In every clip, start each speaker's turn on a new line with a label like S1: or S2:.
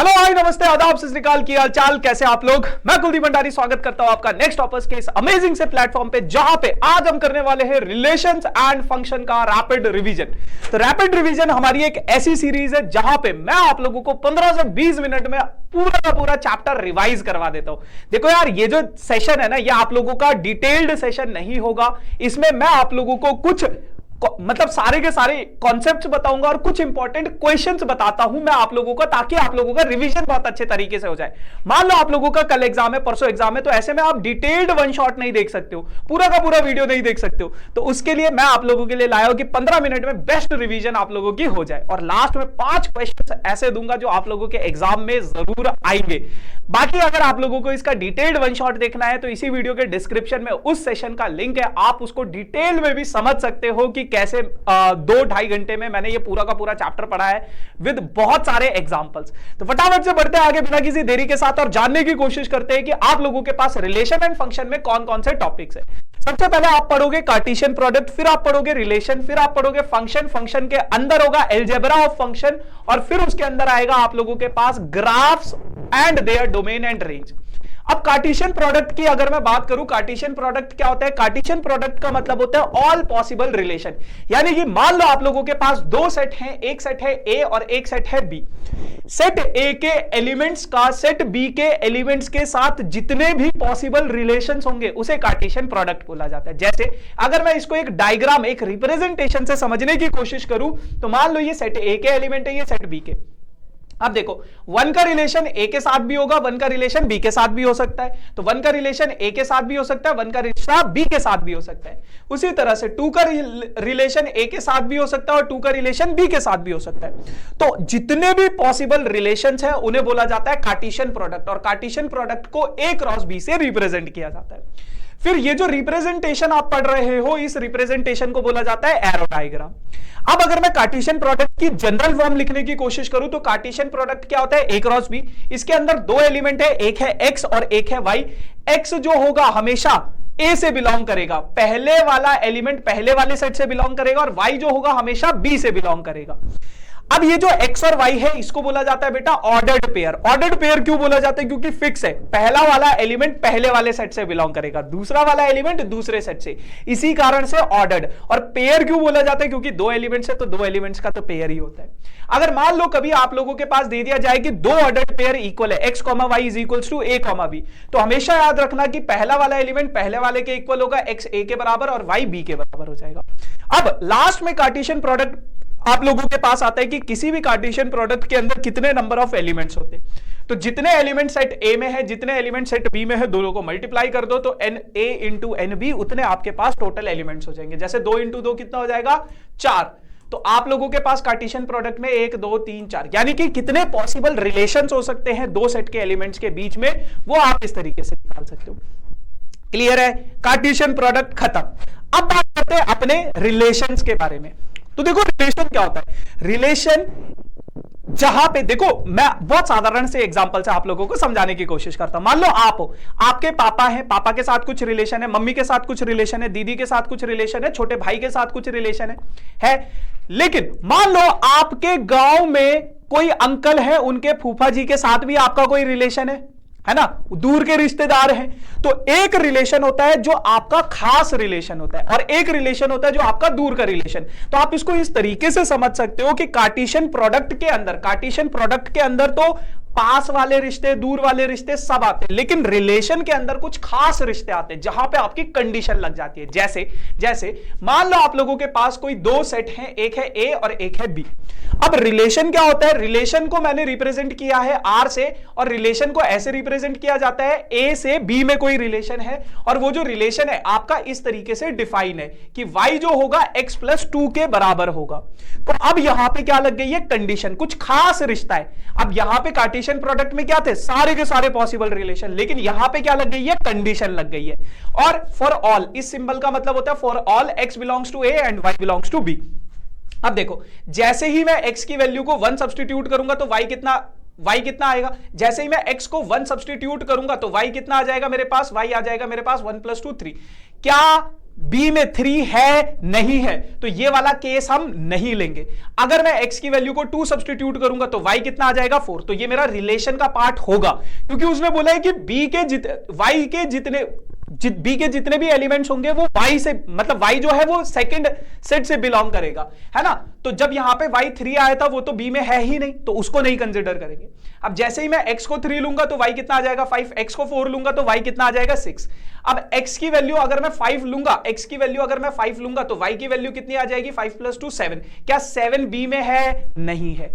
S1: Hello hi नमस्ते आदाब सत श्री अकाल, की हाल चाल, कैसे आप लोग। मैं कुलदीप भंडारी स्वागत करता हूं आपका नेक्स्ट टॉपर्स के इस अमेजिंग से प्लेटफॉर्म पे, जहां पे आज हम करने वाले हैं रिलेशंस एंड फंक्शन का रैपिड रिवीजन। तो रैपिड रिवीजन हमारी एक ऐसी सीरीज है जहां पे मैं आप लोगों को 15 से 20 मिनट में पूरा का पूरा चैप्टर रिवाइज करवा देता हूं। देखो यार, ये जो सेशन है ना, ये आप लोगों का डिटेल्ड सेशन नहीं होगा। इसमें मैं आप लोगों को कुछ मतलब सारे के सारे कॉन्सेप्ट्स बताऊंगा और कुछ इंपॉर्टेंट क्वेश्चंस बताता हूं मैं आप लोगों का, ताकि आप लोगों का रिवीजन बहुत अच्छे तरीके से हो जाए। मान लो आप लोगों का कल एग्जाम है, परसों एग्जाम है, तो ऐसे में आप डिटेल्ड वन शॉट नहीं देख सकते हो, पूरा का पूरा वीडियो नहीं देख सकते हो। तो उसके लिए मैं आप लोगों के लिए लाया हूं कि 15 मिनट में बेस्ट रिवीजन आप लोगों की हो जाए, और लास्ट में 5 क्वेश्चन ऐसे दूंगा जो आप लोगों के एग्जाम में जरूर आएंगे। बाकी अगर आप लोगों को इसका डिटेल्ड वन शॉट देखना है तो इसी वीडियो के डिस्क्रिप्शन में उस सेशन का लिंक है, आप उसको डिटेल में भी समझ सकते हो कि कैसे 2-2.5 घंटे में मैंने ये पूरा का पूरा चैप्टर पढ़ा है विद बहुत सारे एग्जांपल्स। तो फटाफट से बढ़ते हैं आगे बिना किसी देरी के साथ और जानने की कोशिश करते हैं कि आप लोगों के पास रिलेशन एंड फंक्शन में कौन कौन से टॉपिक्स है। सबसे पहले आप पढ़ोगे कार्टेशियन प्रोडक्ट, फिर आप पढ़ोगे रिलेशन, फिर आप पढ़ोगे फंक्शन। फंक्शन के अंदर होगा अलजेब्रा ऑफ फंक्शन, और फिर उसके अंदर आएगा आप लोगों के पास graphs and their domain and range. अब कार्टेशियन प्रोडक्ट की अगर मैं बात करूं, कार्टेशियन प्रोडक्ट क्या होता है? कार्टेशियन प्रोडक्ट का मतलब होता है ऑल पॉसिबल रिलेशन। यानी कि मान लो आप लोगों के पास 2 सेट हैं, एक सेट है ए और एक सेट है बी। सेट ए के एलिमेंट्स का सेट बी के एलिमेंट्स के साथ जितने भी पॉसिबल रिलेशंस होंगे उसे कार्टेशियन प्रोडक्ट बोला जाता है। जैसे अगर मैं इसको एक डायग्राम, एक रिप्रेजेंटेशन से समझने की कोशिश करूं, तो मान लो ये सेट ए के एलिमेंट है, ये सेट बी के। अब देखो, 1 का रिलेशन ए के साथ भी होगा, 1 का रिलेशन बी के साथ भी हो सकता है। तो 1 का रिलेशन ए के साथ भी हो सकता है, 1 का रिश्ता बी के साथ भी हो सकता है। उसी तरह से 2 का रिलेशन ए के साथ भी हो सकता है और 2 का रिलेशन बी के साथ भी हो सकता है। तो जितने भी पॉसिबल रिलेशंस हैं उन्हें बोला जाता है कार्टेशियन प्रोडक्ट, और कार्टेशियन प्रोडक्ट को ए क्रॉस बी से रिप्रेजेंट किया जाता है। फिर ये जो रिप्रेजेंटेशन आप पढ़ रहे हो, इस रिप्रेजेंटेशन को बोला जाता है एरो डायग्राम। अब अगर मैं कार्टेशियन प्रोडक्ट की जनरल फॉर्म लिखने की कोशिश करूं तो कार्टेशियन प्रोडक्ट क्या होता है? ए क्रॉस बी। इसके अंदर 2 एलिमेंट है, एक है एक्स और एक है वाई। एक्स जो होगा हमेशा ए से बिलोंग करेगा, पहले वाला एलिमेंट पहले वाले सेट से बिलोंग करेगा, और वाई जो होगा हमेशा बी से बिलोंग करेगा। अब ये जो x और y है इसको बोला जाता है बेटा ऑर्डर्ड पेयर। ऑर्डर्ड पेयर क्यों बोला जाता है? क्योंकि फिक्स है, पहला वाला एलिमेंट पहले वाले सेट से बिलोंग करेगा, दूसरा वाला एलिमेंट दूसरे सेट से, इसी कारण से ऑर्डर्ड। और पेयर क्यों बोला जाता है? क्योंकि 2 एलिमेंट्स है तो 2 एलिमेंट्स का तो पेयर ही होता है। अगर मान लो कभी आप लोगों के पास दे दिया जाए कि 2 ऑर्डर्ड पेयर इक्वल है, x, y is equals to a, b, तो हमेशा याद रखना कि पहला वाला एलिमेंट पहले वाले के इक्वल होगा, x a के बराबर और y b के बराबर हो जाएगा। अब लास्ट में कार्टेशियन प्रोडक्ट आप लोगों के पास आता है कि किसी भी कार्टेशियन प्रोडक्ट के अंदर कितने नंबर ऑफ एलिमेंट्स होते हैं। तो जितने एलिमेंट सेट ए में है, जितने एलिमेंट सेट बी में है, दोनों को मल्टीप्लाई कर दो तो n A into n B, उतने आपके पास टोटल एलिमेंट्स हो जाएंगे। जैसे 2 इंटू 2 कितना हो जाएगा? 4। तो आप लोगों के पास कार्टेशियन प्रोडक्ट में 1 2 3 4 यानी कि कितने पॉसिबल रिलेशंस हो सकते हैं 2 सेट के एलिमेंट्स के बीच में, वो आप इस तरीके से निकाल सकते हो। क्लियर है? कार्टेशियन प्रोडक्ट खत्म। अब बात करते हैं अपने रिलेशंस के बारे में। तो देखो रिलेशन क्या होता है? रिलेशन जहां पे देखो, मैं बहुत साधारण से एग्जांपल से आप लोगों को समझाने की कोशिश करता हूं। मान लो आप हो, आपके पापा हैं, पापा के साथ कुछ रिलेशन है, मम्मी के साथ कुछ रिलेशन है, दीदी के साथ कुछ रिलेशन है, छोटे भाई के साथ कुछ रिलेशन है। लेकिन मान लो आपके गांव में कोई अंकल है, उनके फूफा जी के साथ भी आपका कोई रिलेशन है ना, दूर के रिश्तेदार हैं। तो एक रिलेशन होता है जो आपका खास रिलेशन होता है, और एक रिलेशन होता है जो आपका दूर का रिलेशन। तो आप इसको इस तरीके से समझ सकते हो कि कार्टेशियन प्रोडक्ट के अंदर तो पास वाले रिश्ते, दूर वाले रिश्ते सब आते हैं, लेकिन रिलेशन के अंदर कुछ खास रिश्ते आते हैं जहां पे आपकी कंडीशन लग जाती है। जैसे मान लो आप लोगों के पास कोई 2 सेट हैं, एक है ए और एक है बी। अब रिलेशन क्या होता है? रिलेशन को मैंने रिप्रेजेंट किया है आर से, और रिलेशन को ऐसे रिप्रेजेंट किया जाता है ए से बी में कोई रिलेशन है, और वो जो रिलेशन है आपका इस तरीके से डिफाइन है कि y जो होगा x + 2 के बराबर होगा। तो अब यहां पे क्या लग गई है? कंडीशन, कुछ खास रिश्ता है। अब यहां पे कार्टेशियन प्रोडक्ट में क्या थे? सारे के सारे पॉसिबल रिलेशन, लेकिन यहां पे क्या लग गई है? कंडीशन लग गई है। और फॉर ऑल, इस सिंबल का मतलब होता है for all x belongs to a and y belongs to b। अब देखो, जैसे ही मैं x की वैल्यू को 1 सब्स्टिट्यूट करूंगा तो y कितना आएगा? जैसे ही मैं x को 1 सब्स्टिट्यूट करूंगा तो y कितना आ जाएगा मेरे पास? y आ जाएगा मेरे पास 1 + 2 3। क्या बी में 3 है नहीं है, तो ये वाला केस हम नहीं लेंगे। अगर मैं x की वैल्यू को 2 सब्स्टिट्यूट करूंगा तो y कितना आ जाएगा 4, तो ये मेरा रिलेशन का पार्ट होगा, क्योंकि उसने बोला है कि b के जितने भी एलिमेंट्स होंगे वो y से, मतलब y जो है वो सेकंड सेट से बिलोंग करेगा, है ना। तो जब यहां पे y 3 आया था वो तो b में है ही नहीं, तो उसको नहीं कंसिडर करेंगे। अब जैसे ही मैं x को 3 लूंगा तो y कितना आ जाएगा 5, x को 4 लूंगा तो y कितना आ जाएगा 6। अब x की वैल्यू अगर मैं 5 लूंगा, x की वैल्यू अगर मैं 5 लूंगा तो y की वैल्यू कितनी आ जाएगी 5 + 2 7। क्या 7 b में है? नहीं है,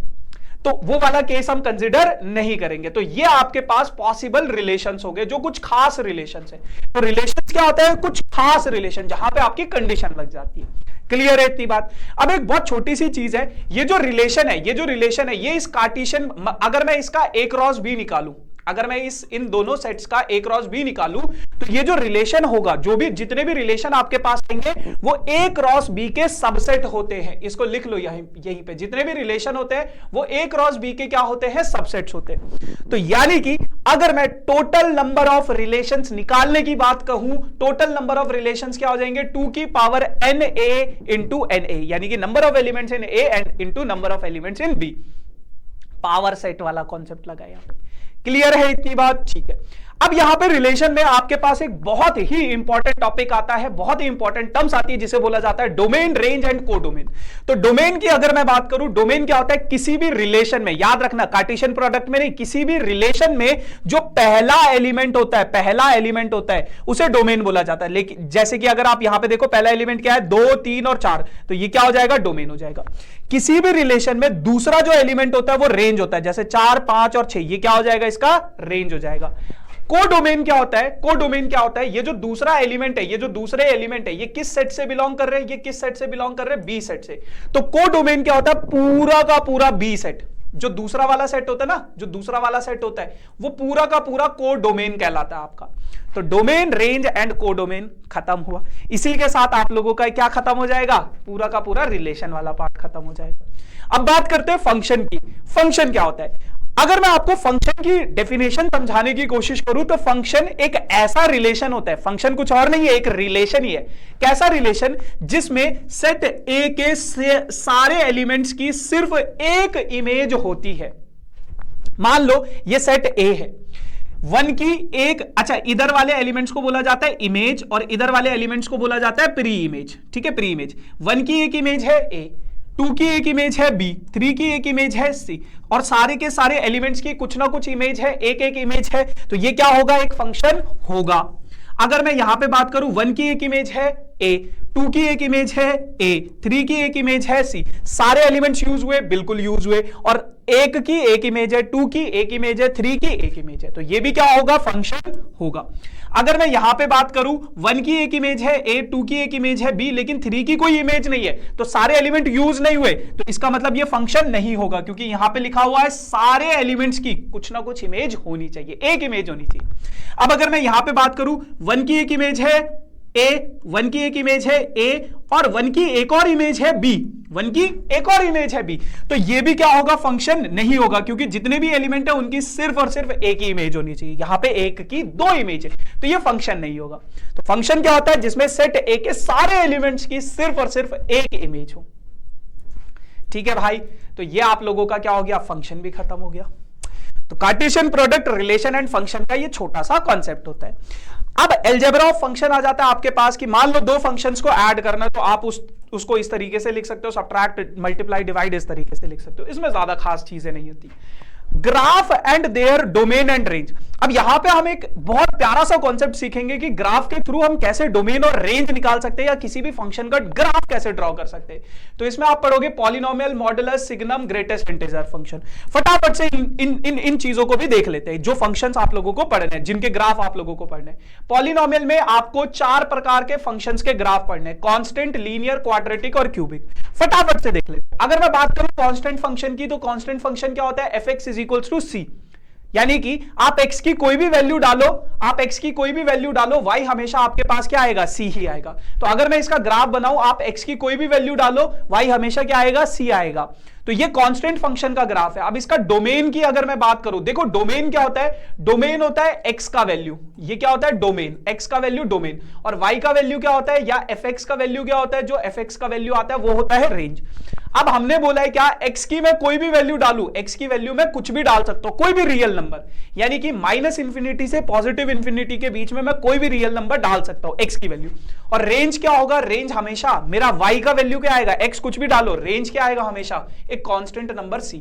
S1: तो वो वाला केस हम कंसिडर नहीं करेंगे। तो ये आपके पास पॉसिबल रिलेशंस हो गए, जो कुछ खास रिलेशंस है। तो रिलेशंस क्या होता है? कुछ खास रिलेशन जहां पे आपकी कंडीशन लग जाती है। क्लियर है इतनी बात? अब एक बहुत छोटी सी चीज है, ये जो रिलेशन है ये इस कार्टेशियन, अगर मैं इसका a क्रॉस b निकालूं, अगर मैं इन दोनों सेट्स का a क्रॉस b निकालूं, तो ये जो रिलेशन होगा, जो भी जितने भी रिलेशन आपके पास आएंगे वो a क्रॉस b के सबसेट होते हैं। इसको लिख लो यहीं पे, जितने भी रिलेशन होते हैं वो a क्रॉस b के क्या होते हैं? सबसेट्स होते हैं। तो यानी कि अगर मैं टोटल नंबर ऑफ रिलेशंस निकालने की बात कहूं, टोटल नंबर ऑफ रिलेशंस क्या हो जाएंगे? 2 की पावर na इंटू na, यानी कि number of elements in a and into number of elements in b। Power set वाला कॉन्सेप्ट लगा यहां पे। क्लियर है इतनी बात? ठीक है। अब यहां पे रिलेशन में आपके पास एक बहुत ही इंपॉर्टेंट टॉपिक आता है, बहुत ही इंपॉर्टेंट टर्म्स आती है जिसे बोला जाता है डोमेन, रेंज एंड कोडोमेन। तो डोमेन की अगर मैं बात करूं, डोमेन क्या होता है? किसी भी रिलेशन में, याद रखना कार्टेशियन प्रोडक्ट में नहीं, किसी भी रिलेशन में जो पहला एलिमेंट होता है उसे डोमेन बोला जाता है। लेकिन जैसे कि अगर आप यहां पे देखो, पहला एलिमेंट क्या है? 2, 3 और 4, तो ये क्या हो जाएगा? डोमेन हो जाएगा। किसी भी रिलेशन में दूसरा जो एलिमेंट होता है वो रेंज होता है, जैसे 4, 5 और 6, ये क्या हो जाएगा? इसका रेंज हो जाएगा। कोडोमेन क्या होता है? कोडोमेन क्या होता है? ये जो दूसरा एलिमेंट है, ये जो दूसरे एलिमेंट है, ये किस सेट से बिलोंग कर रहे हैं? ये किस सेट से बिलोंग कर रहे हैं? बी सेट से। तो कोडोमेन क्या होता है? पूरा का पूरा बी सेट, जो दूसरा वाला सेट होता है ना, जो दूसरा वाला सेट होता है वो पूरा का पूरा कोडोमेन कहलाता है आपका। तो डोमेन, रेंज एंड कोडोमेन खत्म हुआ। इसी के साथ आप लोगों का क्या खत्म हो जाएगा? पूरा का पूरा रिलेशन वाला पार्ट खत्म हो जाएगा। अब बात करते हैं फंक्शन की। फंक्शन क्या होता है? अगर मैं आपको फंक्शन की डेफिनेशन समझाने की कोशिश करूं तो फंक्शन एक ऐसा रिलेशन होता है, फंक्शन कुछ और नहीं है, एक रिलेशन ही है। कैसा रिलेशन? जिसमें सेट ए के सारे एलिमेंट्स की सिर्फ एक इमेज होती है। मान लो ये सेट ए है, 1 की एक, अच्छा इधर वाले एलिमेंट्स को बोला जाता है इमेज और इधर वाले एलिमेंट्स को बोला जाता है प्री इमेज। ठीक है, प्री इमेज। 1 की एक इमेज है ए, 2 की एक इमेज है बी, 3 की एक इमेज है सी, और सारे के सारे एलिमेंट्स की कुछ ना कुछ इमेज है, एक एक इमेज है। तो ये क्या होगा? एक फंक्शन होगा। अगर मैं यहां पे बात करूं, 1 की एक इमेज है ए, 2 की एक इमेज है ए, 3 की एक इमेज है सी, सारे एलिमेंट्स यूज हुए? बिल्कुल यूज हुए। और 1 की एक इमेज है, 2 की एक इमेज है, 3 की एक इमेज है, तो ये भी क्या होगा? फंक्शन होगा। अगर मैं यहां पे बात करूं, 1 की एक इमेज है ए, 2 की एक इमेज है बी, लेकिन 3 की कोई इमेज नहीं है, तो सारे एलिमेंट यूज नहीं हुए, तो इसका मतलब ये फंक्शन नहीं होगा, क्योंकि यहां पे लिखा हुआ है सारे एलिमेंट्स की कुछ ना कुछ इमेज होनी चाहिए, एक इमेज होनी चाहिए। अब अगर मैं यहां पे बात करूं, 1 की एक इमेज है ए, 1 की एक इमेज है ए, और 1 की एक और इमेज है बी, 1 की एक और इमेज है बी, तो ये भी क्या होगा? फंक्शन नहीं होगा, क्योंकि जितने भी एलिमेंट है उनकी सिर्फ और सिर्फ एक ही इमेज होनी चाहिए। यहां पे एक की 2 इमेज है, तो ये फंक्शन नहीं होगा। तो फंक्शन क्या होता है? जिसमें सेट ए के सारे एलिमेंट्स की सिर्फ और सिर्फ एक इमेज हो। ठीक है भाई, तो ये आप लोगों का क्या हो गया? फंक्शन भी खत्म हो गया। तो Cartesian product, relation and function का ये छोटा सा कॉन्सेप्ट होता है। अब अलजेब्रा ऑफ फंक्शन आ जाता है आपके पास, कि मान लो 2 फंक्शंस को ऐड करना है, तो आप उसको इस तरीके से लिख सकते हो, सब्ट्रैक्ट, मल्टीप्लाई, डिवाइड इस तरीके से लिख सकते हो। इसमें ज्यादा खास चीजें नहीं होती। Graph and their domain and range. अब यहां पे हम एक बहुत प्यारा सा कॉन्सेप्ट सीखेंगे कि ग्राफ के थ्रू हम कैसे डोमेन और रेंज निकाल सकते हैं, या किसी भी फंक्शन का ग्राफ कैसे ड्रॉ कर सकते हैं। तो इसमें आप पढ़ोगे polynomial, modulus, signum, greatest integer function. फटाफट से इन चीजों को भी देख लेते हैं, जो फंक्शंस आप लोगों को पढ़ने हैं, जिनके ग्राफ आप लोगों को पढ़ने हैं। पॉलिनोमियल में आपको 4 प्रकार के फंक्शंस के ग्राफ पढ़ने हैं, कांस्टेंट, लीनियर, क्वाड्रेटिक और क्यूबिक। फटाफट से देख लेते हैं। अगर मैं बात करूं कांस्टेंट फंक्शन की, तो कांस्टेंट फंक्शन क्या होता है? fx = c। यानी कि आप x की कोई भी वैल्यू डालो, आप x की कोई भी वैल्यू डालो, y हमेशा आपके पास क्या आएगा, c ही आएगा। तो अगर मैं इसका ग्राफ बनाऊं, आप x की कोई भी वैल्यू डालो, y हमेशा क्या आएगा, c आएगा। तो ये कांस्टेंट फंक्शन का ग्राफ है। अब इसका डोमेन की अगर मैं बात करूं, देखो डोमेन क्या होता है, डोमेन होता है x का वैल्यू, ये क्या होता है डोमेन, x का वैल्यू डोमेन, और y का वैल्यू क्या होता है, या fx का वैल्यू क्या होता है, जो fx का वैल्यू आता है वो होता है रेंज। अब हमने बोला है क्या, x की मैं कोई भी वैल्यू डालूं, x की वैल्यू में कुछ भी डाल सकता हूं, कोई भी रियल नंबर, यानी कि माइनस इंफिनिटी से पॉजिटिव इंफिनिटी के बीच में मैं कोई भी रियल नंबर डाल सकता हूं x की वैल्यू। और रेंज क्या होगा, रेंज हमेशा मेरा y का वैल्यू क्या आएगा, x कुछ भी डालो, रेंज क्या आएगा, हमेशा एक कांस्टेंट नंबर c।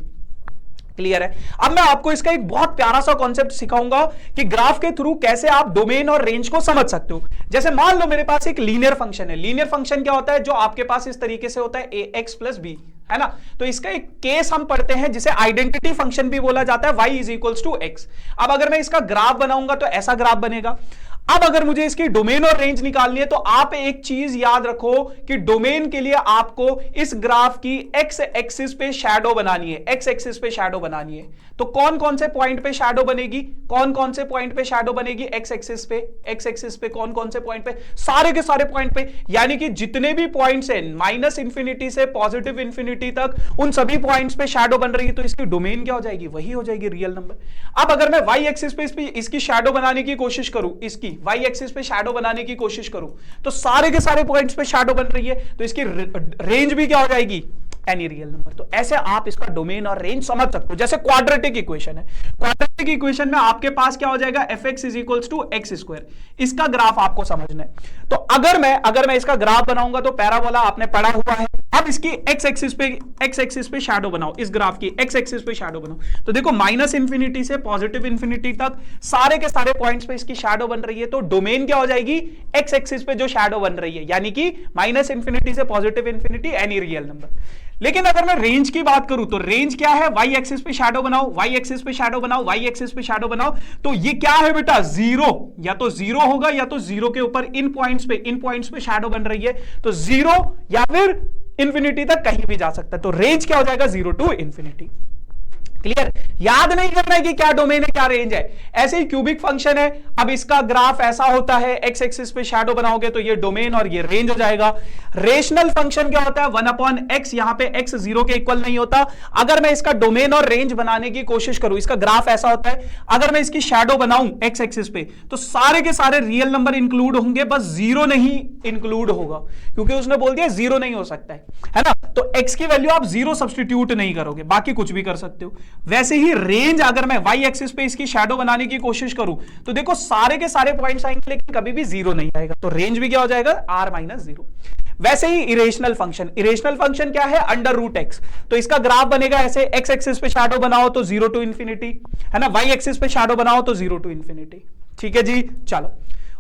S1: क्लियर है। अब मैं आपको इसका एक बहुत प्यारा सा कॉन्सेप्ट सिखाऊंगा कि ग्राफ के थ्रू कैसे आप डोमेन और रेंज को समझ सकते हो। जैसे मान लो मेरे पास एक लीनियर फंक्शन है। लीनियर फंक्शन क्या होता है, जो आपके पास इस तरीके से होता है ax प्लस बी, है ना। तो इसका एक केस हम पढ़ते हैं जिसे आइडेंटिटी फंक्शन भी बोला जाता है, y is equals to x। अब अगर मैं इसका ग्राफ बनाऊंगा तो ऐसा ग्राफ बनेगा। अब अगर मुझे इसकी डोमेन और रेंज निकालनी है तो आप एक चीज याद रखो कि डोमेन के लिए आपको इस ग्राफ की एक्स एक्सिस पे शैडो बनानी है, एक्स एक्सिस पे शैडो बनानी है। तो कौन कौन से पॉइंट पे शैडो बनेगी, कौन कौन से पॉइंट पे शैडो बनेगी एक्स एक्सिस पे, एक्स एक्सिस पे कौन कौन से पॉइंट पे, सारे के सारे पॉइंट पे, यानी कि जितने भी पॉइंट्स हैं माइनस इंफिनिटी से पॉजिटिव इंफिनिटी तक, उन सभी पॉइंट्स पे शैडो बन रही है। तो इसकी डोमेन क्या हो जाएगी, वही हो जाएगी रियल नंबर। अब अगर मैं वाई एक्सिस पे इसकी शैडो बनाने की कोशिश करूं, इसकी वाई एक्सिस पे शैडो बनाने की कोशिश करूं, तो सारे के सारे पॉइंट्स पे शैडो बन रही है, तो इसकी रेंज भी क्या हो जाएगी, एनी रियल नंबर। तो ऐसे आप इसका डोमेन और रेंज समझ सकते हो। जैसे क्वाड्रेटिक इक्वेशन है, क्वाड्रेटिक इक्वेशन में आपके पास क्या हो जाएगा, fx is equals to x square. इसका ग्राफ आपको समझना है। तो अगर मैं इसका ग्राफ बनाऊंगा तो पैराबोला आपने पढ़ा हुआ है। अब इसकी एक्स एक्सिस पे शैडो बनाओ, इस ग्राफ की एक्स एक्सिस पे शैडो बनाओ। तो देखो माइनस इंफिनिटी से पॉजिटिव इंफिनिटी तक सारे के सारे पॉइंट्स पे इसकी शैडो बन रही है। तो डोमेन क्या हो जाएगी, एक्स एक्सिस पे जो शैडो बन रही है, यानी कि माइनस इंफिनिटी से positive infinity, any real number. लेकिन अगर मैं रेंज की बात करूं तो रेंज क्या है, वाई एक्सिस पे शैडो बनाओ, वाई एक्सिस पे शैडो बनाओ, वाई एक्सिस पे शैडो बनाओ। तो ये क्या है बेटा, जीरो, या तो जीरो होगा या तो जीरो के ऊपर इन पॉइंट्स पे शैडो बन रही है। तो जीरो या फिर इंफिनिटी तक कहीं भी जा सकता है। तो रेंज क्या हो जाएगा, जीरो टू इंफिनिटी। क्लियर, याद नहीं करना है कि क्या डोमेन है क्या रेंज है। ऐसे ही क्यूबिक फंक्शन है। अब इसका ग्राफ ऐसा होता है, एक्स एक्सिस पे शैडो बनाओगे तो ये डोमेन और ये रेंज हो जाएगा। रेशनल फंक्शन क्या होता है, 1/x, यहां पे x जीरो के इक्वल नहीं होता। अगर मैं इसका डोमेन और रेंज बनाने की कोशिश करूं, इसका ग्राफ ऐसा होता है, अगर मैं इसकी शैडो बनाऊं एक्स एक्सिस पे तो सारे के सारे रियल नंबर इंक्लूड होंगे, बस जीरो नहीं इंक्लूड होगा, क्योंकि उसने बोल दिया जीरो नहीं हो सकता है ना। तो x की वैल्यू आप जीरो सब्स्टिट्यूट नहीं करोगे, बाकी कुछ भी कर सकते हो। वैसे ही रेंज, अगर मैं y एक्सिस पे इसकी शैडो बनाने की कोशिश करूं तो देखो सारे के सारे पॉइंट्स आएंगे लेकिन कभी भी जीरो नहीं आएगा। तो रेंज भी क्या हो जाएगा, r माइनस जीरो। वैसे ही इरेशनल फंक्शन क्या है, अंडर रूट एक्स। तो इसका ग्राफ बनेगा ऐसे, एक्स एक्सिस पे शैडो बनाओ तो जीरो टू इंफिनिटी, है ना, वाई एक्सिस पे शैडो बनाओ तो जीरो टू इंफिनिटी। ठीक है जी, चलो।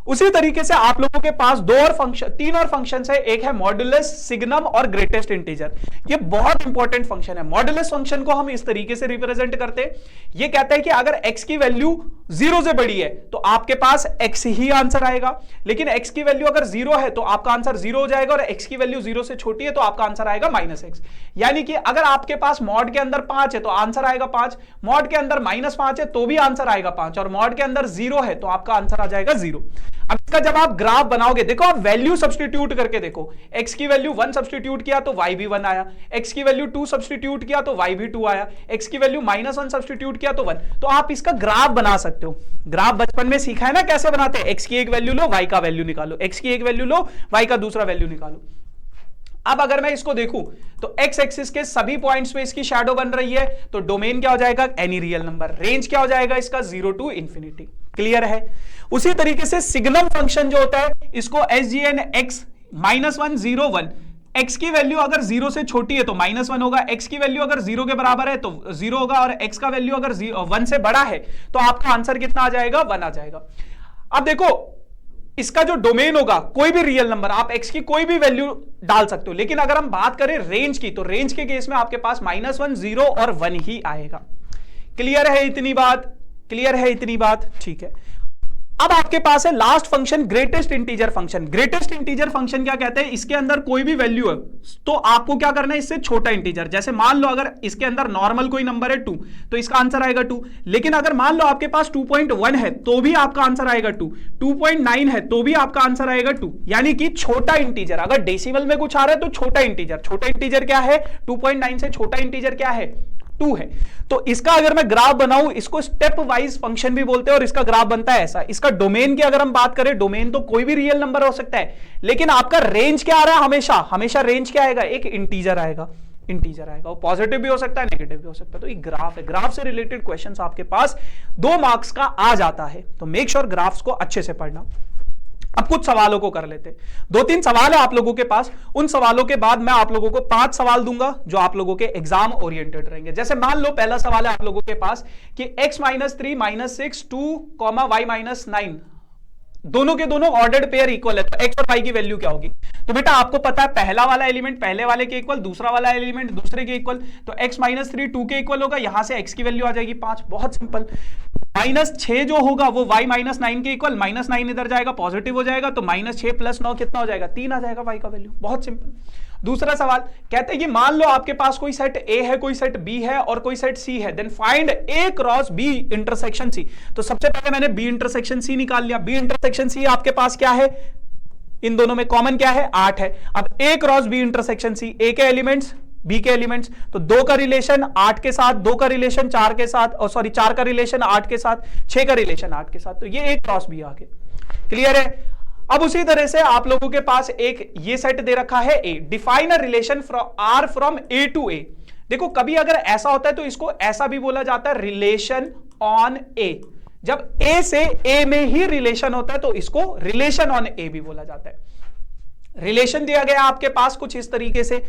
S1: उसी तरीके से आप लोगों के पास तीन और फंक्शन है। एक है मॉड्यूलस, सिग्नम और ग्रेटेस्ट इंटीजर। ये बहुत इंपॉर्टेंट फंक्शन है। मॉड्यूलस फंक्शन को हम इस तरीके से रिप्रेजेंट करते हैं, ये कहता है कि अगर x की वैल्यू जीरो से बड़ी है तो आपके पास x ही आंसर आएगा, लेकिन x की वैल्यू अगर जीरो है तो आपका आंसर जीरो हो जाएगा, और x की वैल्यू जीरो से छोटी है तो आपका आंसर आएगा -x। यानी कि अगर आपके पास मॉड के अंदर 5 है तो आंसर आएगा 5, मॉड के अंदर -5 है तो भी आंसर आएगा 5, और मॉड के अंदर 0 है तो आपका आंसर आ जाएगा 0। अब इसका जब आप ग्राफ बनाओगे, देखो आप वैल्यू सब्स्टिट्यूट करके देखो, x की वैल्यू 1 सब्स्टिट्यूट किया तो y भी 1 आया, x की वैल्यू 2 सब्स्टिट्यूट किया तो y भी 2 आया, x की वैल्यू -1 सब्स्टिट्यूट किया तो 1। तो आप इसका ग्राफ बना सकते हो। ग्राफ बचपन में सीखा है ना कैसे बनाते हैं, x की एक वैल्यू लो, y का वैल्यू निकालो, x की एक वैल्यू लो, y का दूसरा वैल्यू निकालो। अब अगर मैं इसको देखूं तो x एक्सिस के सभी पॉइंट्स पे इसकी शैडो बन रही है, तो डोमेन क्या हो जाएगा, एनी रियल नंबर। रेंज क्या हो जाएगा इसका, जीरो टू इंफिनिटी। क्लियर है। उसी तरीके से सिग्नम फंक्शन जो होता है, इसको SGN x -1 0 1, x की वैल्यू अगर जीरो से छोटी है तो -1 होगा, x की वैल्यू अगर जीरो के बराबर है तो 0 होगा, और x का वैल्यू अगर 1 से बड़ा है तो आपका आंसर कितना आ जाएगा, 1 आ जाएगा। अब देखो इसका जो डोमेन होगा, कोई भी रियल नंबर, आप x की कोई भी वैल्यू डाल सकते हो, लेकिन अगर हम बात करें रेंज की तो रेंज के केस में आपके पास -1 0 और 1 ही आएगा। क्लियर है इतनी बात, क्लियर है इतनी बात, ठीक है। अब आपके पास है last function greatest integer function. Greatest integer function क्या कहते हैं, इसके अंदर कोई भी वैल्यू है तो आपको क्या करना है, इससे छोटा इंटीजर। जैसे मान लो अगर इसके अंदर नॉर्मल कोई नंबर है 2 तो इसका आंसर आएगा 2, लेकिन अगर मान लो आपके पास 2.1 है तो भी आपका आंसर आएगा 2, 2.9 है तो भी आपका आंसर आएगा 2, यानी कि छोटा इंटीजर। अगर डेसिमल में कुछ आ रहा है तो छोटा इंटीजर। छोटा इंटीजर क्या है, 2.9 से छोटा इंटीजर क्या है, 2 है। तो इसका अगर मैं ग्राफ बनाऊं, इसको स्टेप वाइज फंक्शन भी बोलते हैं और इसका ग्राफ बनता है ऐसा। इसका डोमेन की अगर हम बात करें, डोमेन तो कोई भी रियल नंबर हो सकता है, लेकिन आपका रेंज क्या आ रहा है, हमेशा रेंज क्या आएगा, एक इंटीजर आएगा। वो पॉजिटिव भी हो सकता है, नेगेटिव भी हो सकता है। तो ये ग्राफ है, ग्राफ से रिलेटेड क्वेश्चंस आपके पास 2 मार्क्स का आ जाता है, तो मेक श्योर ग्राफ्स को अच्छे से पढ़ना। अब कुछ सवालों को कर लेते हैं, 2-3 सवाल है आप लोगों के पास। उन सवालों के बाद मैं आप लोगों को 5 सवाल दूंगा जो आप लोगों के एग्जाम ओरिएंटेड रहेंगे। जैसे मान लो पहला सवाल है आप लोगों के पास कि x - 3 - 6 2, y - 9 दोनों के दोनों ऑर्डर्ड पेयर इक्वल है, तो x और y की वैल्यू क्या होगी। तो बेटा आपको पता है पहला वाला एलिमेंट पहले वाले के इक्वल, दूसरा वाला एलिमेंट दूसरे के इक्वल, तो x - 3 2 के इक्वल होगा, यहां से x की वैल्यू आ जाएगी 5। बहुत सिंपल। -6 जो होगा वो y - 9 के इक्वल, -9 इधर जाएगा पॉजिटिव हो जाएगा, तो -6 + 9 कितना हो जाएगा, 3 आ जाएगा y का वैल्यू। बहुत सिंपल। दूसरा सवाल कहते हैं कि मान लो आपके पास कोई सेट A है, कोई सेट B है और कोई सेट C है, then find A cross B intersection C। तो सबसे पहले मैंने B इंटरसेक्शन C निकाल लिया। B इंटरसेक्शन C आपके पास क्या है, इन दोनों में कॉमन क्या है, 8 है। अब A cross B intersection C, A के एलिमेंट्स B के एलिमेंट्स, तो 2 का रिलेशन 8 के साथ, 2 का रिलेशन 4 के साथ, और सॉरी 4 का रिलेशन 8 के साथ, 6 का रिलेशन 8 के साथ, तो ये A क्रॉस B आ गया। क्लियर है। अब उसी तरह से आप लोगों के पास एक ये सेट दे रखा है A, define a relation R from A to A। देखो कभी अगर ऐसा होता है तो इसको ऐसा भी बोला जाता है रिलेशन ऑन A। जब A से A में ही रिलेशन होता है तो इसको रिलेशन ऑन A भी बोला जाता है। रिलेशन दिया गया आपके पास कुछ इस तरीके से।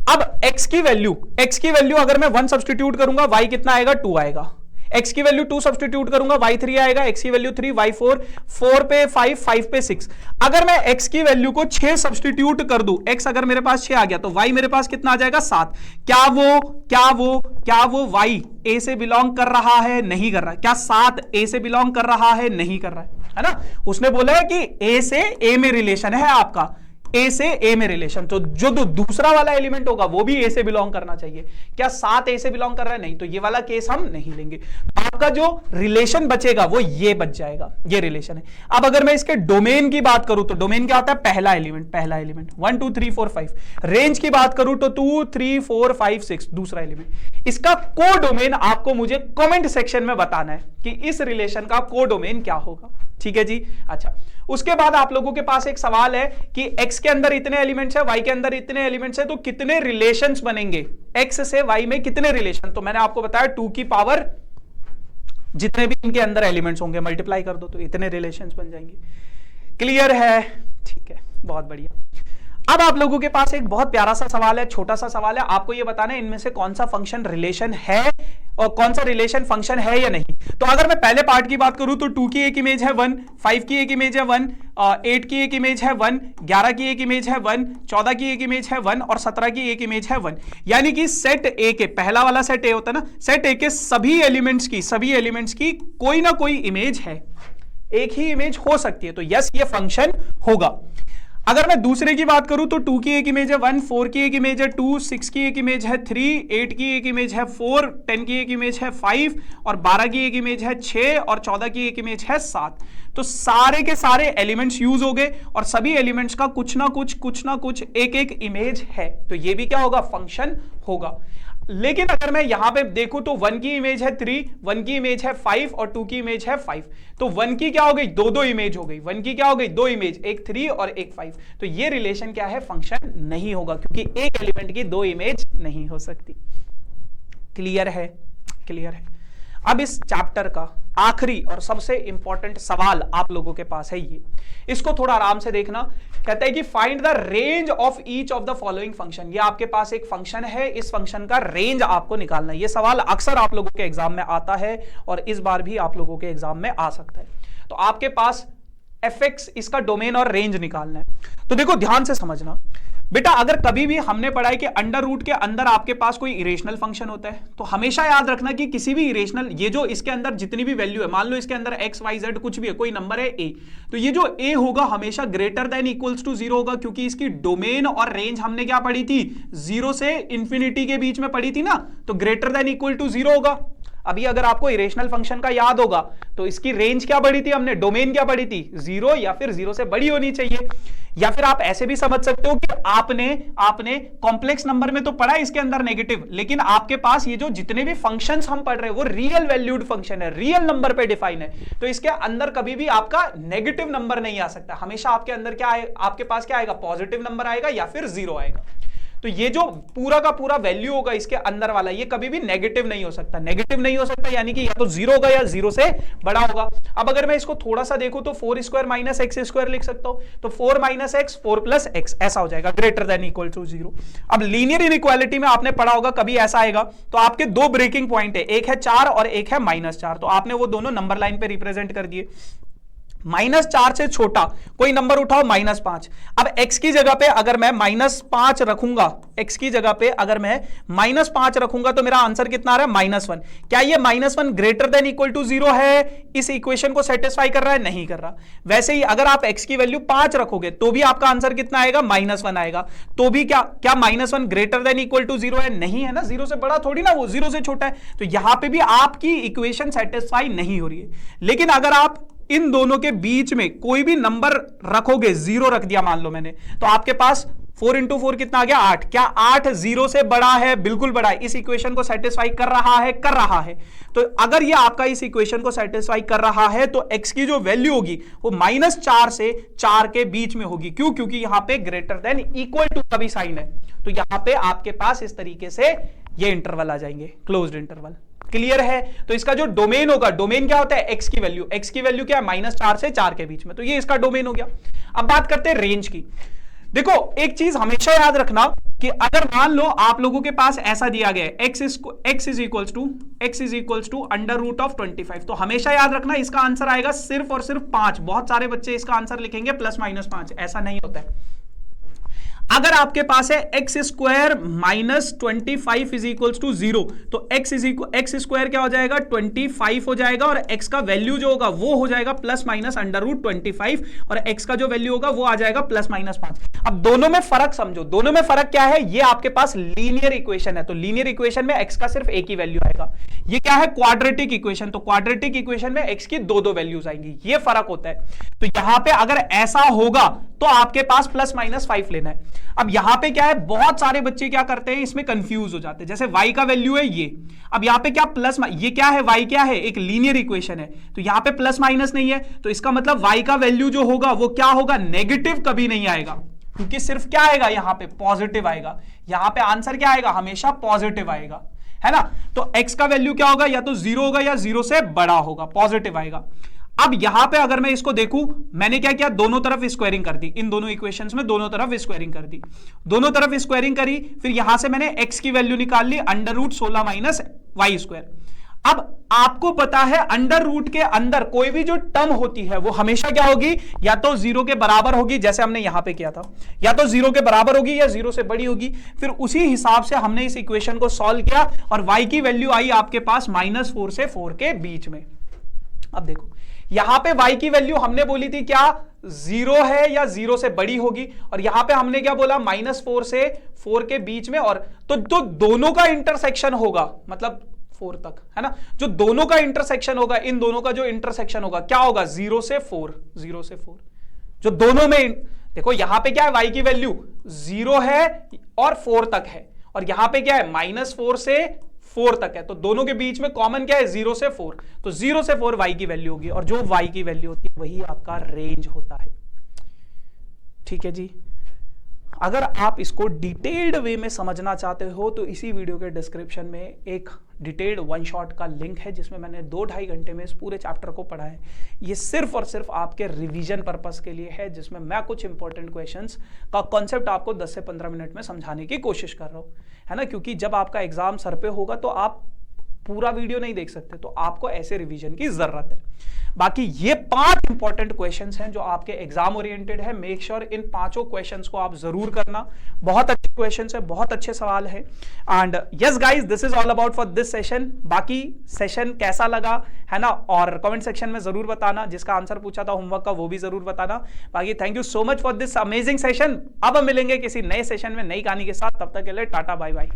S1: अब x की वैल्यू अगर मैं 1 सब्स्टिट्यूट करूंगा, y कितना आएगा, 2 आएगा। x की वैल्यू 2 सब्स्टिट्यूट करूंगा, y 3 आएगा। x की वैल्यू 3, y 4, 4 पे 5, 5 पे 6। अगर मैं x की वैल्यू को 6 सब्स्टिट्यूट कर दूं, x अगर मेरे पास 6 आ गया तो y मेरे पास कितना आ जाएगा, 7। क्या वो y a से बिलोंग कर रहा है, नहीं कर रहा। क्या 7 a से बिलोंग कर रहा है, नहीं कर रहा है ना। उसने बोला है कि a से a में रिलेशन है आपका, A से A में रिलेशन, तो जो दूसरा वाला एलिमेंट होगा वो भी A से बिलोंग करना चाहिए। क्या 7 A से बिलोंग कर रहा है, नहीं, तो ये वाला केस हम नहीं लेंगे। तो आपका जो रिलेशन बचेगा वो ये बच जाएगा, ये रिलेशन है। अब अगर मैं इसके डोमेन की बात करूं तो डोमेन क्या होता है, पहला एलिमेंट 1 2 3 4 5। रेंज की बात करूं तो 2 3 4 5 6 दूसरा एलिमेंट। इसका को डोमेन आपको मुझे कमेंट सेक्शन में बताना है कि इस रिलेशन का को डोमेन क्या होगा। ठीक है जी। अच्छा, उसके बाद आप लोगों के पास एक सवाल है कि x के अंदर इतने एलिमेंट्स है, y के अंदर इतने एलिमेंट्स है, तो कितने रिलेशंस बनेंगे, x से y में कितने रिलेशन। तो मैंने आपको बताया 2 की पावर जितने भी इनके अंदर एलिमेंट्स होंगे मल्टीप्लाई कर दो तो इतने रिलेशंस बन जाएंगे। क्लियर है, ठीक है, बहुत बढ़िया। अब आप लोगों के पास एक बहुत प्यारा सा सवाल है, छोटा सा सवाल है, आपको ये बताना है इनमें से कौन सा फंक्शन रिलेशन है और कौन सा रिलेशन फंक्शन है या नहीं। तो अगर मैं पहले पार्ट की बात करूं तो 2 की एक इमेज है 1, 5 की एक इमेज है 1, 8 की एक इमेज है 1, 11 की एक इमेज है 1, 14 की एक इमेज है 1 और 17 की एक इमेज है 1। यानी कि सेट ए के, पहला वाला सेट ए होता है ना, सेट ए के सभी एलिमेंट्स की कोई ना कोई इमेज है, एक ही इमेज हो सकती है, तो यस ये फंक्शन होगा। अगर मैं दूसरे की बात करूं तो 2 की एक इमेज है 1, 4 की एक इमेज है 2, 6 की एक इमेज है 3, 8 की एक इमेज है 4, 10 की एक इमेज है 5 और 12 की एक इमेज है 6 और 14 की एक इमेज है 7। तो सारे के सारे एलिमेंट्स यूज हो गए और सभी एलिमेंट्स का कुछ ना कुछ एक इमेज है, तो ये भी क्या होगा, फंक्शन होगा। लेकिन अगर मैं यहां पे देखूं तो 1 की इमेज है 3, 1 की इमेज है 5 और 2 की इमेज है 5, तो 1 की क्या हो गई, दो इमेज हो गई। 1 की क्या हो गई, 2 इमेज, एक 3 और एक 5। तो ये रिलेशन क्या है, फंक्शन नहीं होगा, क्योंकि एक एलिमेंट की 2 इमेज नहीं हो सकती। क्लियर है, क्लियर है। अब इस चैप्टर का आखिरी और सबसे इंपॉर्टेंट सवाल आप लोगों के पास है ये, इसको थोड़ा आराम से देखना। कहता है कि find the range of each of the following function. ये आपके पास एक फंक्शन है, इस फंक्शन का रेंज आपको निकालना है। ये सवाल अक्सर आप लोगों के एग्जाम में आता है और इस बार भी आप लोगों के एग्जाम में आ सकता है। तो आपके पास fx इसका डोमेन और रेंज निकालना है। तो देखो ध्यान से समझना बेटा, अगर कभी भी हमने पढ़ा है कि अंडर रूट के अंदर आपके पास कोई इरेशनल फंक्शन होता है, तो हमेशा याद रखना कि किसी भी इरेशनल, ये जो इसके अंदर जितनी भी वैल्यू है, मान लो इसके अंदर x y z कुछ भी है, कोई नंबर है a, तो ये जो a होगा हमेशा ग्रेटर देन इक्वल्स टू 0 होगा, क्योंकि इसकी डोमेन और रेंज हमने क्या पढ़ी थी, 0 से इंफिनिटी के बीच में पढ़ी थी ना, तो ग्रेटर देन इक्वल टू 0 होगा। अभी अगर आपको इरेशनल फंक्शन का याद होगा तो इसकी रेंज क्या पढ़ी थी हमने, डोमेन क्या पढ़ी थी, 0 या फिर 0 से बड़ी होनी चाहिए। या फिर आप ऐसे भी समझ सकते हो कि आपने कॉम्प्लेक्स नंबर में तो पढ़ा इसके अंदर नेगेटिव, लेकिन आपके पास ये जो जितने भी फंक्शंस हम पढ़ रहे हैं वो रियल वैल्यूड फंक्शन है, रियल नंबर पे डिफाइन है, तो इसके अंदर कभी भी आपका नेगेटिव नंबर नहीं आ सकता। हमेशा आपके अंदर क्या है, आपके पास क्या आएगा, पॉजिटिव नंबर आएगा या फिर 0 आएगा। तो ये जो पूरा का पूरा वैल्यू होगा इसके अंदर वाला, ये कभी भी नेगेटिव नहीं हो सकता। नेगेटिव नहीं हो सकता यानी कि या तो 0 होगा या 0 से बड़ा होगा। अब अगर मैं इसको थोड़ा सा देखूं तो 4 स्क्वायर माइनस एक्स स्क्वायर लिख सकता हूं, तो 4 माइनस एक्स 4 प्लस एक्स ऐसा हो जाएगा, ग्रेटर देन इक्वल टू 0। अब लीनियर इनइक्वालिटी में आपने पढ़ा होगा, कभी ऐसा आएगा तो आपके दो ब्रेकिंग पॉइंट है, एक है 4 और एक है -4, तो आपने वो दोनों नंबर लाइन पे रिप्रेजेंट कर दिए। -4 से छोटा कोई नंबर उठाओ, -5। अब x की जगह पे अगर मैं -5 रखूंगा, x की जगह पे अगर मैं -5 रखूंगा तो मेरा आंसर कितना आ रहा है, -1। क्या ये -1 ग्रेटर देन इक्वल टू 0 है, इस इक्वेशन को सेटिस्फाई कर रहा है, नहीं कर रहा। वैसे ही अगर आप x की वैल्यू 5 रखोगे तो भी आपका आंसर कितना आएगा, -1 आएगा। तो भी क्या -1 ग्रेटर देन इक्वल टू 0 है, नहीं है ना, 0 से बड़ा थोड़ी ना, वो 0 से छोटा है। तो यहां पे भी आपकी इक्वेशन सेटिस्फाई नहीं हो रही है। लेकिन अगर आप इन दोनों के बीच में कोई भी नंबर रखोगे, 0 रख दिया मान लो मैंने, तो आपके पास 4 इंटू 4 कितना आ गया, 8। क्या 8 0 से बड़ा है, बिल्कुल बड़ा है, इस इक्वेशन को सेटिस्फाई कर रहा है, कर रहा है। तो अगर ये आपका इस इक्वेशन को सेटिस्फाई कर रहा है तो x की जो वैल्यू होगी वो -4 से 4 के बीच में होगी। क्यों, क्योंकि यहां पे ग्रेटर देन इक्वल टू का भी साइन है, तो यहां पे आपके पास इस तरीके से ये इंटरवल आ जाएंगे, क्लोज्ड इंटरवल। क्लियर है? तो इसका जो डोमेन होगा, डोमेन क्या होता है, x की वैल्यू क्या है, -4 से 4 के बीच में, तो ये इसका डोमेन हो गया। अब बात करते हैं रेंज की। देखो एक चीज हमेशा याद रखना कि अगर मान लो आप लोगों के पास ऐसा दिया गया है x is equals to under root of 25, तो हमेशा याद रखना इसका आंसर आएगा सिर्फ और सिर्फ 5। बहुत सारे बच्चे इसका आंसर लिखेंगे +-5, ऐसा नहीं होता है। अगर आपके पास है x square -25 is equals to 0, तो एक्स स्क्वायर क्या हो जाएगा, 25 हो जाएगा, और एक्स का वैल्यू जो होगा वो हो जाएगा +-√25, और एक्स का जो वैल्यू होगा वो आ जाएगा +-5। अब दोनों में फर्क समझो, दोनों में फर्क क्या है, ये आपके पास लीनियर इक्वेशन है, तो लीनियर इक्वेशन में एक्स का सिर्फ एक ही वैल्यू आएगा। ये क्या है, क्वाड्रेटिक इक्वेशन, तो क्वाड्रेटिक इक्वेशन में एक्स की दो वैल्यूज आएंगी, ये फर्क होता है। तो यहां पे अगर ऐसा होगा तो आपके पास +-5 लेना है। अब यहां पे क्या है, बहुत सारे बच्चे क्या करते हैं, इसमें कंफ्यूज हो जाते हैं। जैसे y का वैल्यू है ये, अब यहां पे क्या ये क्या है, y क्या है, एक लीनियर इक्वेशन है, तो यहां पे +- नहीं है, तो इसका मतलब y का वैल्यू जो होगा वो क्या होगा, नेगेटिव कभी नहीं आएगा, क्योंकि सिर्फ क्या आएगा यहां पे, पॉजिटिव आएगा। यहां पे आंसर क्या आएगा, हमेशा पॉजिटिव आएगा, है ना। तो x का वैल्यू क्या होगा, या तो 0 होगा या 0 से बड़ा होगा, पॉजिटिव आएगा। अब यहां पे अगर मैं इसको देखूं, मैंने क्या किया, दोनों तरफ स्क्वायरिंग कर दी, इन दोनों इक्वेशंस में दोनों तरफ स्क्वायरिंग कर दी, दोनों तरफ स्क्वायरिंग करी, फिर यहां से मैंने x की वैल्यू निकाल ली, √16 - y²। अब आपको पता है अंडर रूट के अंदर कोई भी जो टर्म होती है वो हमेशा क्या होगी, या तो 0 के बराबर होगी, जैसे हमने यहां पे किया था, या तो 0 के बराबर होगी या 0 से बड़ी होगी। फिर उसी हिसाब से हमने इस इक्वेशन को सॉल्व किया और y की वैल्यू आई आपके पास -4 से 4 के बीच में। अब देखो यहां पे y की वैल्यू हमने बोली थी क्या, 0 है या 0 से बड़ी होगी, और यहां पे हमने क्या बोला, -4 से 4 के बीच में, और तो दोनों का इंटरसेक्शन होगा, मतलब 4 तक, है ना, जो दोनों का इंटरसेक्शन होगा, इन दोनों का जो इंटरसेक्शन होगा क्या होगा, 0 से 4, जो दोनों में, देखो यहां पे क्या है, y की वैल्यू 0 है और 4 तक है, और यहां पे क्या है, -4 से 4 तक है, तो दोनों के बीच में कॉमन क्या है, 0 से 4, तो 0 से 4 y की वैल्यू होगी, और जो y की वैल्यू होती है वही आपका रेंज होता है। ठीक है जी। अगर आप इसको डिटेल्ड वे में समझना चाहते हो तो इसी वीडियो के डिस्क्रिप्शन में एक डिटेल्ड वन शॉट का लिंक है, जिसमें मैंने 2-2.5 घंटे में इस पूरे चैप्टर को पढ़ा है। ये सिर्फ और सिर्फ आपके रिवीजन पर्पस के लिए है, जिसमें मैं कुछ इंपॉर्टेंट क्वेश्चंस का कॉन्सेप्ट आपको 10 से 15 मिनट में समझाने की कोशिश कर रहा हूँ, है ना, क्योंकि जब आपका एग्जाम सर पे होगा तो आप पूरा वीडियो नहीं देख सकते, तो आपको ऐसे रिवीजन की जरूरत है। बाकी ये 5 इंपॉर्टेंट क्वेश्चंस हैं जो आपके एग्जाम ओरिएंटेड है। मेक श्योर इन 5 क्वेश्चंस को आप जरूर करना। बहुत अच्छे क्वेश्चंस है, बहुत अच्छे सवाल है। And yes guys, this is all about for this session. बाकी सेशन कैसा लगा है ना, और कमेंट सेक्शन में जरूर बताना। जिसका आंसर पूछा था होमवर्क का वो भी जरूर बताना। बाकी thank you so much for this amazing session. अब हम मिलेंगे किसी नए सेशन में नई कहानी के साथ। तब तक के लिए टाटा बाय बाय।